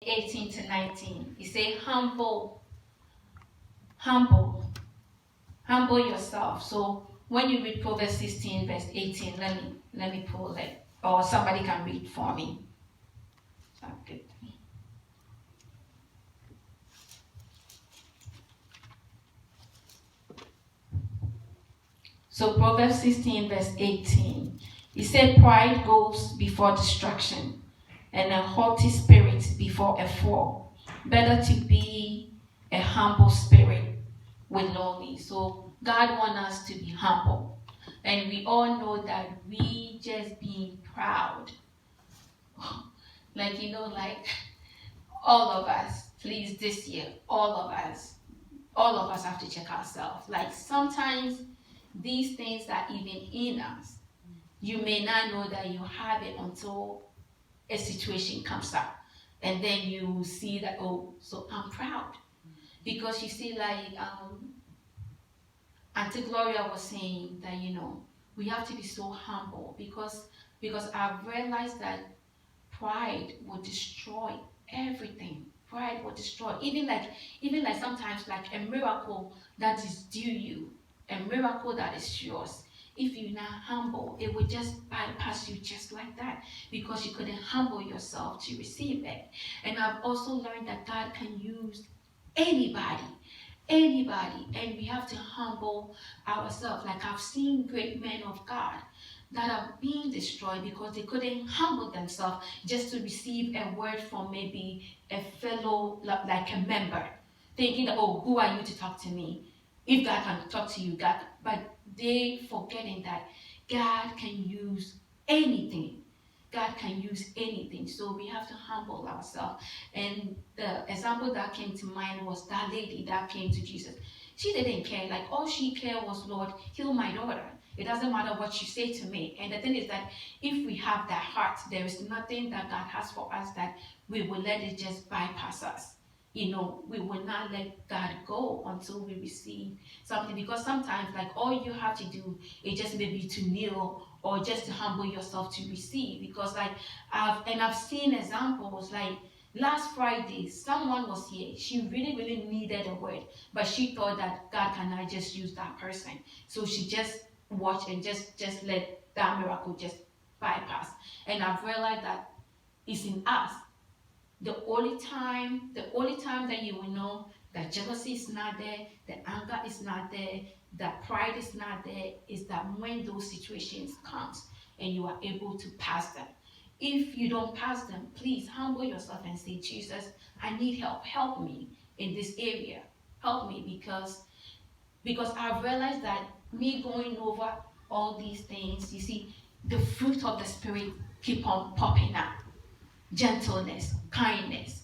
18 to 19. It say humble yourself. So when you read Proverbs 16 verse 18, let me pull it, or somebody can read for me. Okay. So Proverbs 16 verse 18, it said, pride goes before destruction, and a haughty spirit before a fall. Better to be a humble spirit with lowly. So God wants us to be humble. And we all know that we just being proud, like, like all of us, please, this year, all of us have to check ourselves. Like sometimes these things that even in us, you may not know that you have it until a situation comes up. And then you see that, oh, so I'm proud. Because you see, like Auntie Gloria was saying that, we have to be so humble because I've realized that pride will destroy everything. Pride will destroy even like sometimes like a miracle that is due you, a miracle that is yours. If you're not humble, it will just bypass you just like that because you couldn't humble yourself to receive it. And I've also learned that God can use anybody, and we have to humble ourselves. Like I've seen great men of God that are being destroyed because they couldn't humble themselves just to receive a word from maybe a fellow, like a member, thinking that, oh, who are you to talk to me? If God can talk to you, God, but they forgetting that God can use anything. God can use anything. So we have to humble ourselves. And the example that came to mind was that lady that came to Jesus. She didn't care. Like all she cared was, Lord, heal my daughter. It doesn't matter what you say to me. And the thing is that if we have that heart, there is nothing that God has for us that we will let it just bypass us. We will not let God go until we receive something. Because sometimes, like, all you have to do is just maybe to kneel or just to humble yourself to receive. Because, like, I've seen examples, like, last Friday, someone was here. She really, really needed a word, but she thought that God cannot just use that person. So she just watched and just let that miracle just bypass. And I've realized that it's in us. The only time that you will know that jealousy is not there, the anger is not there, that pride is not there, is that when those situations comes and you are able to pass them. If you don't pass them, please humble yourself and say, Jesus, I need help. Help me in this area. Help me because I've realized that me going over all these things, you see, the fruit of the spirit keep on popping up. Gentleness, kindness,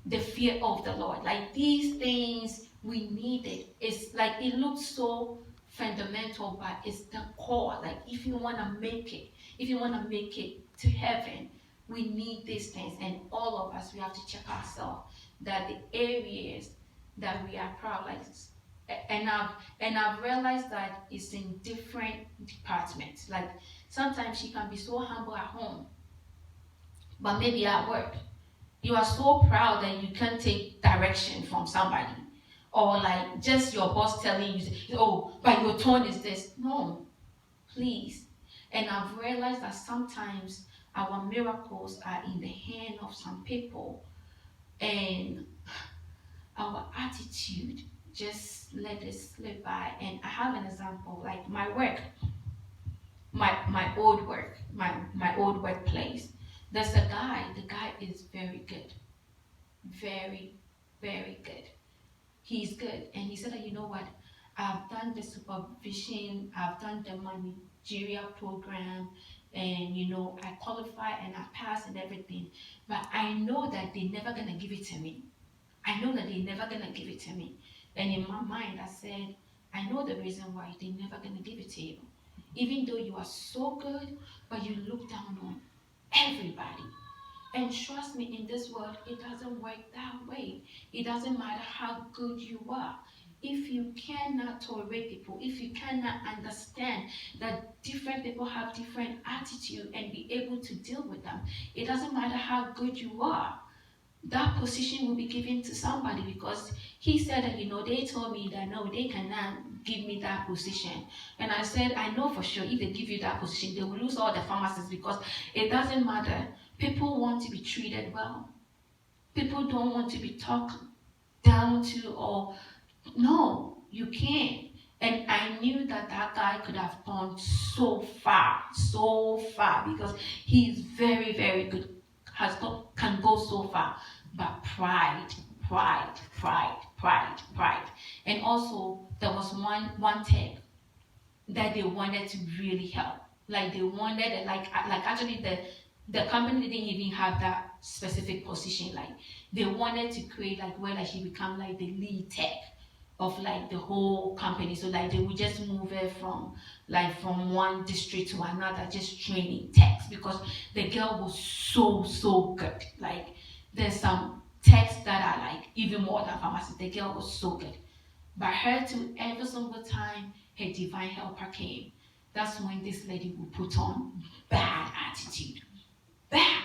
the fear of the Lord. Like these things we need it. It's like it looks so fundamental, but it's the core. Like if you want to make it, to heaven, we need these things. And all of us, we have to check ourselves that the areas that we are proud, like, and I've realized that it's in different departments. Like sometimes she can be so humble at home, but maybe at work you are so proud that you can't take direction from somebody, or like just your boss telling you, oh, but your tone is this. No, please. And I've realized that sometimes our miracles are in the hand of some people, and our attitude just let it slip by. And I have an example, like my work, my old work, my old workplace. There's a guy. The guy is very good, very, very good. He's good, and he said that, you know what, I've done the supervision, I've done the managerial program, and I qualify and I pass and everything, but I know that they're never gonna give it to me. I know that they're never gonna give it to me. And in my mind, I said, I know the reason why they're never gonna give it to you. Even though you are so good, but you look down on everybody. And trust me, in this world, it doesn't work that way. It doesn't matter how good you are. If you cannot tolerate people, if you cannot understand that different people have different attitude and be able to deal with them, it doesn't matter how good you are. that position will be given to somebody, because he said that, they told me that no, they cannot give me that position. And I said, I know for sure if they give you that position, they will lose all the pharmacists, because it doesn't matter. People want to be treated well. People don't want to be talked down to, or no, you can't. And I knew that that guy could have gone so far, because he's very, very good, can go so far. But pride, pride. And also, there was one tech that they wanted to really help. Like they wanted, like actually the company didn't even have that specific position. Like they wanted to create like where like she become like the lead tech of like the whole company. So like they would just move her from one district to another, just training techs, because the girl was so good. Like there's some techs that are like even more than pharmacists. The girl was so good. But her too, every single time her divine helper came, that's when this lady would put on bad attitude. Bad.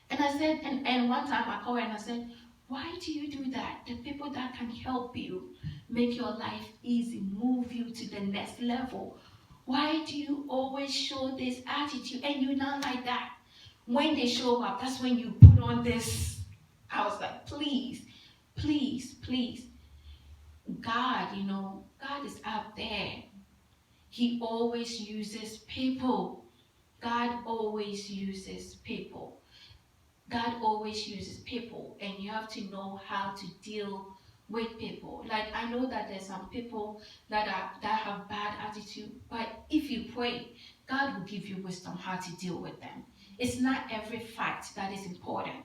And I said, and one time I called her and I said, why do you do that? The people that can help you, make your life easy, move you to the next level, why do you always show this attitude? And you're not like that. When they show up, that's when you put on this. I was like, please. God, God is out there. He always uses people. God always uses people. And you have to know how to deal with people. Like I know that there's some people that have bad attitude, but if you pray, God will give you wisdom how to deal with them. It's not every fight that is important.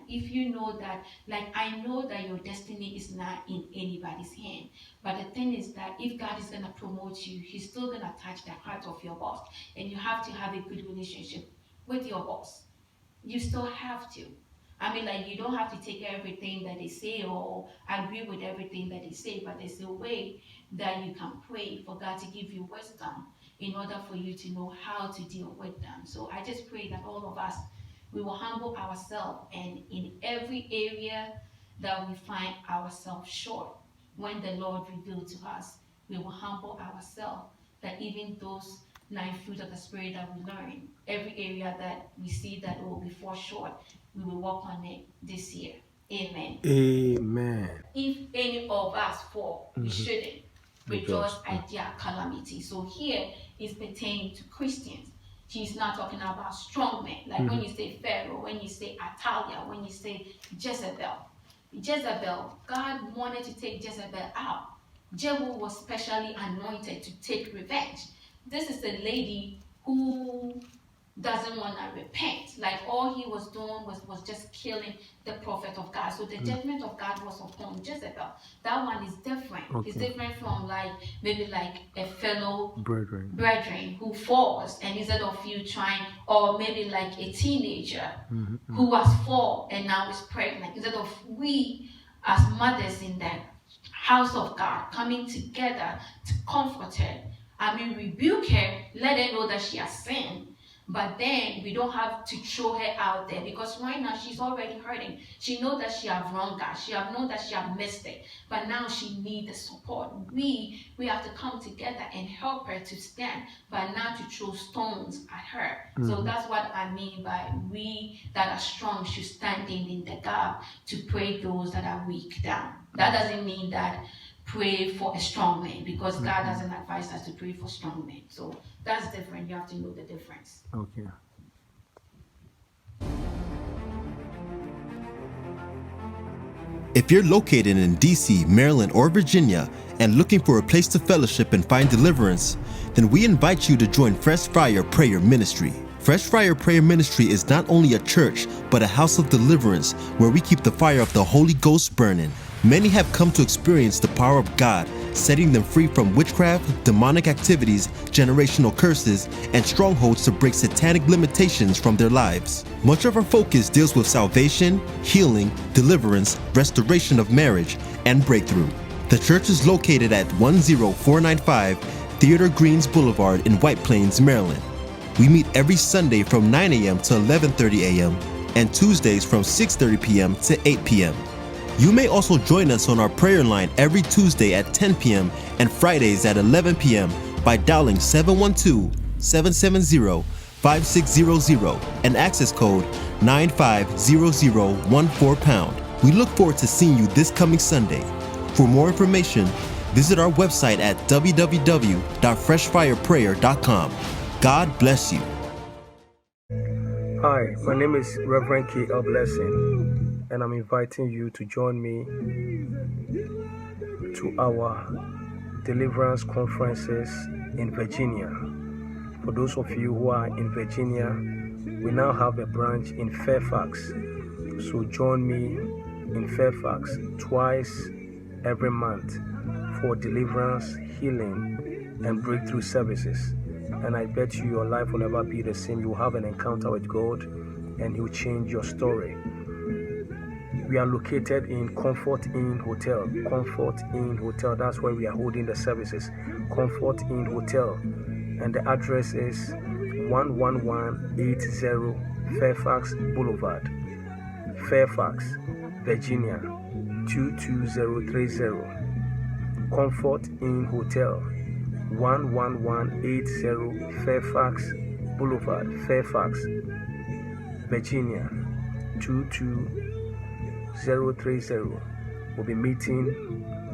If you know that, like I know that your destiny is not in anybody's hand, but the thing is that if God is going to promote you, he's still going to touch the heart of your boss, and you have to have a good relationship with your boss. You still have to. I mean, like, you don't have to take everything that they say or agree with everything that they say, but there's a way that you can pray for God to give you wisdom in order for you to know how to deal with them. So I just pray that all of us, we will humble ourselves, and in every area that we find ourselves short, when the Lord revealed to us, we will humble ourselves, that even those 9 fruits of the Spirit that we learn, every area that we see that will be fall short, we will work on it this year. Amen. If any of us fall, we shouldn't rejoice at their calamity. So here is pertaining to Christians. She's not talking about strong men. Like when you say Pharaoh, when you say Atalia, when you say Jezebel, God wanted to take Jezebel out. Jehu was specially anointed to take revenge. This is a lady who doesn't want to repent. Like all he was doing was just killing the prophet of God. So the judgment of God was upon Jezebel. That one is different. Okay. It's different from like maybe like a fellow brethren who falls, and instead of you trying, or maybe like a teenager who was fall and now is pregnant, instead of we as mothers in the house of God coming together to comfort her, rebuke her, let her know that she has sinned. But then we don't have to throw her out there, because right now she's already hurting. She knows that she have wronged God. She have known that she have missed it. But now she needs the support. We have to come together and help her to stand, but not to throw stones at her. So that's what I mean by we that are strong should stand in the gap to pray those that are weak down. That doesn't mean that pray for a strong man, because God doesn't advise us to pray for strong men. So that's different. You have to know the difference. Okay. If you're located in DC, Maryland, or Virginia and looking for a place to fellowship and find deliverance, then we invite you to join Fresh Fire Prayer Ministry. Fresh Fire Prayer Ministry is not only a church, but a house of deliverance where we keep the fire of the Holy Ghost burning. Many have come to experience the power of God, setting them free from witchcraft, demonic activities, generational curses, and strongholds to break satanic limitations from their lives. Much of our focus deals with salvation, healing, deliverance, restoration of marriage, and breakthrough. The church is located at 10495 Theodore Greens Boulevard in White Plains, Maryland. We meet every Sunday from 9 a.m. to 11:30 a.m. and Tuesdays from 6:30 p.m. to 8 p.m. You may also join us on our prayer line every Tuesday at 10 p.m. and Fridays at 11 p.m. by dialing 712-770-5600 and access code 950014#. We look forward to seeing you this coming Sunday. For more information, visit our website at www.freshfireprayer.com. God bless you. Hi, my name is Reverend K.L. Blessing, and I'm inviting you to join me to our deliverance conferences in Virginia. For those of you who are in Virginia, we now have a branch in Fairfax. So join me in Fairfax twice every month for deliverance, healing, and breakthrough services. And I bet you your life will never be the same. You'll have an encounter with God and He'll change your story. We are located in Comfort Inn Hotel. Comfort Inn Hotel, that's where we are holding the services. Comfort Inn Hotel. And the address is 11180 Fairfax Boulevard, Fairfax, Virginia 22030. Comfort Inn Hotel, 11180 Fairfax Boulevard, Fairfax, Virginia 22030. We'll be meeting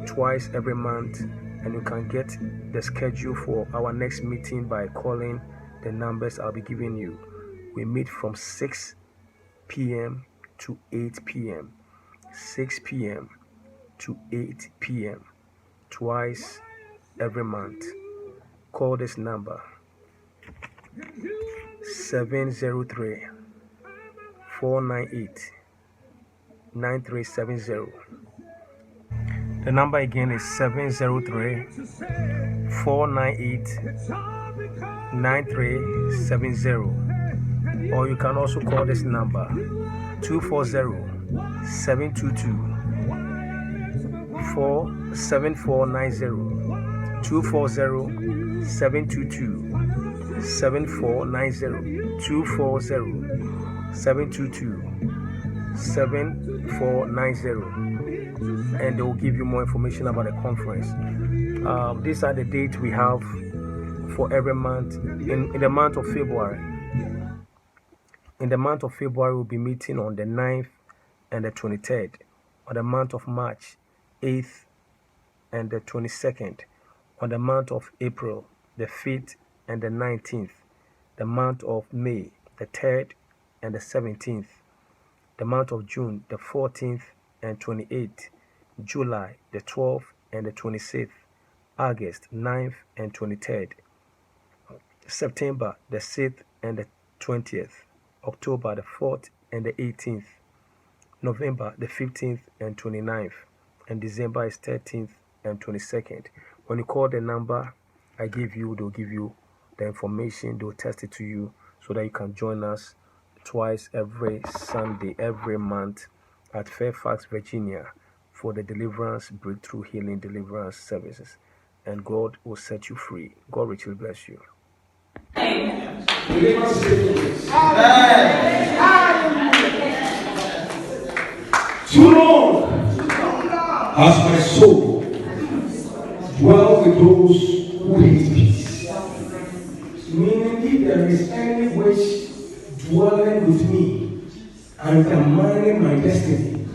twice every month, and you can get the schedule for our next meeting by calling the numbers I'll be giving you. We meet from 6 p.m. to 8 p.m. 6 p.m. to 8 p.m. twice every month. Call this number 703-498-9370. The number again is 703-498-9370. Or you can also call this number 240-722-7490. 240-722-7490. 240-722-7490. And they will give you more information about the conference. These are the dates we have for every month. In the month of February. In the month of February, we'll be meeting on the 9th and the 23rd. On the month of March, 8th and the 22nd. On the month of April, the 5th and the 19th. The month of May, the 3rd and the 17th. The month of June, the 14th and 28th. July, the 12th and the 26th. August, 9th and 23rd. September, the 6th and the 20th. October, the 4th and the 18th. November, the 15th and 29th. And December is 13th and 22nd. When you call the number I give you, they'll give you the information, they'll test it to you so that you can join us twice every Sunday, every month at Fairfax, Virginia for the deliverance, breakthrough, healing, deliverance services. And God will set you free. God richly bless you. Too long has my soul dwell with those who hate peace. Meaning, if there is any wish dwelling with me and undermining my destiny,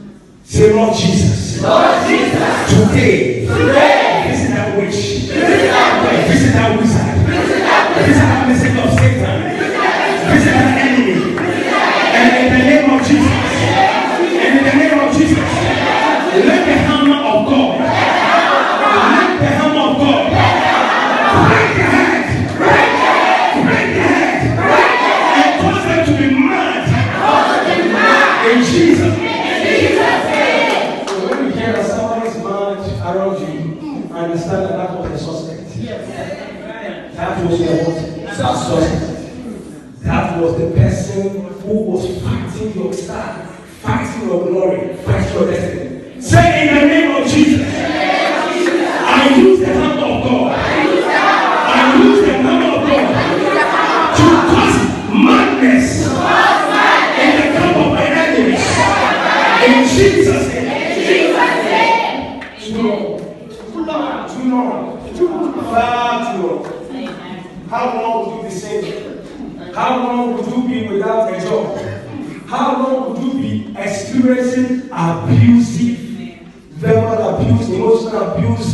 say, Lord Jesus. Lord Jesus. Today. Visit that witch. Visit that wizard. Visit that messenger of Satan. Visit that enemy. And in the name of Jesus. And in the name of Jesus. Let the hammer of God. Let the hammer of God. Break the head. Break the head. And cause them to be mad. In Jesus. So when you hear that somebody is mad around you, understand that was a suspect. That was your suspect. That was the person who was fighting your star, fighting your glory, fighting your destiny. Say, in the name of Jesus, I use the hammer of God. I use the hammer of God to cause madness in the camp of my Jesus' name. Jesus' name. Too long. Far too long. How long would you be single? How long would you be without a job? How long would you be experiencing abusive, verbal abuse, emotional abuse,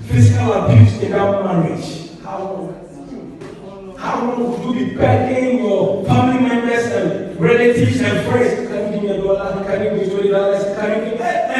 physical abuse in that marriage? How long? How long would you be begging your family members and relatives and friends? Can you give me $1? Can you give me $20? Can you give me